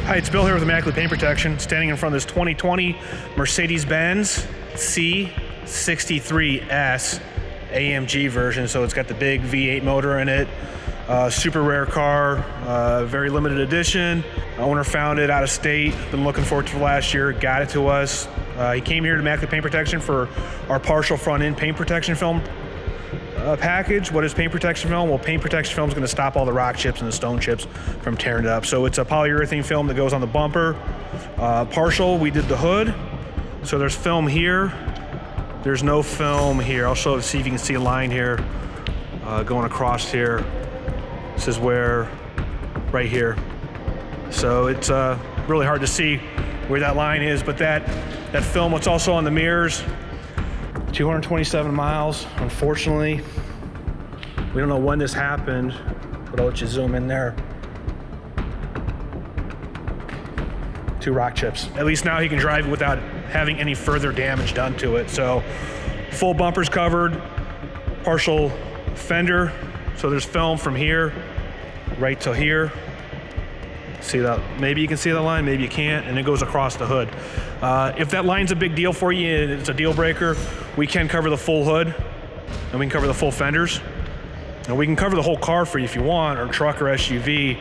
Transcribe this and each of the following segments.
Hi, it's Bill here with Immaculate Paint Protection, standing in front of this 2020 Mercedes-Benz C63S AMG version. So it's got the big V8 motor in it. Super rare car, very limited edition. Owner found it out of state, been looking for it for last year, got it to us. He came here to Immaculate Paint Protection for our partial front-end paint protection film package. What is paint protection film? Well, paint protection film is going to stop all the rock chips and the stone chips from tearing it up. So it's a polyurethane film that goes on the bumper. Partial, we did the hood. So there's film here. There's no film here. I'll see if you can see a line here going across here. This is where, right here. So it's really hard to see where that line is, but that film, what's also on the mirrors, 227 miles. Unfortunately, we don't know when this happened, but I'll let you zoom in there. 2 rock chips. At least now he can drive it without having any further damage done to it. So full bumper's covered, partial fender. So there's film from here right to here. See that? Maybe you can see that line, maybe you can't, and it goes across the hood. If that line's a big deal for you, it's a deal breaker, we can cover the full hood, and we can cover the full fenders. And we can cover the whole car for you if you want, or truck or SUV.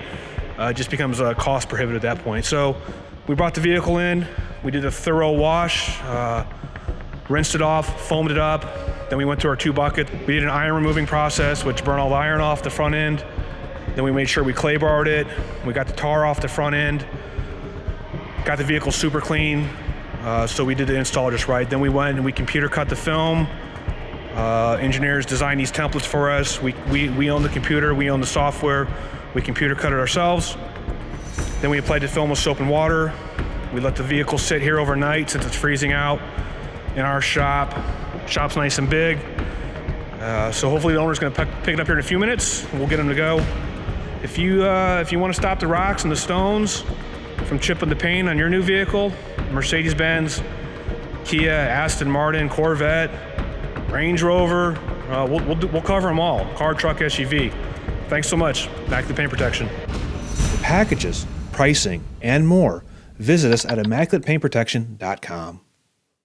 It just becomes cost prohibitive at that point. So we brought the vehicle in, we did a thorough wash, rinsed it off, foamed it up, then we went to our 2 bucket. We did an iron removing process, which burned all the iron off the front end. Then we made sure we clay barred it. We got the tar off the front end. Got the vehicle super clean. So we did the install just right. Then we went and we computer cut the film. Engineers designed these templates for us. We own the computer, we own the software. We computer cut it ourselves. Then we applied the film with soap and water. We let the vehicle sit here overnight since it's freezing out in our shop. Shop's nice and big. So hopefully the owner's gonna pick it up here in a few minutes. We'll get him to go. If you want to stop the rocks and the stones from chipping the paint on your new vehicle, Mercedes-Benz, Kia, Aston Martin, Corvette, Range Rover, we'll cover them all. Car, truck, SUV. Thanks so much. Immaculate Paint Protection. For packages, pricing, and more, visit us at ImmaculatePaintProtection.com.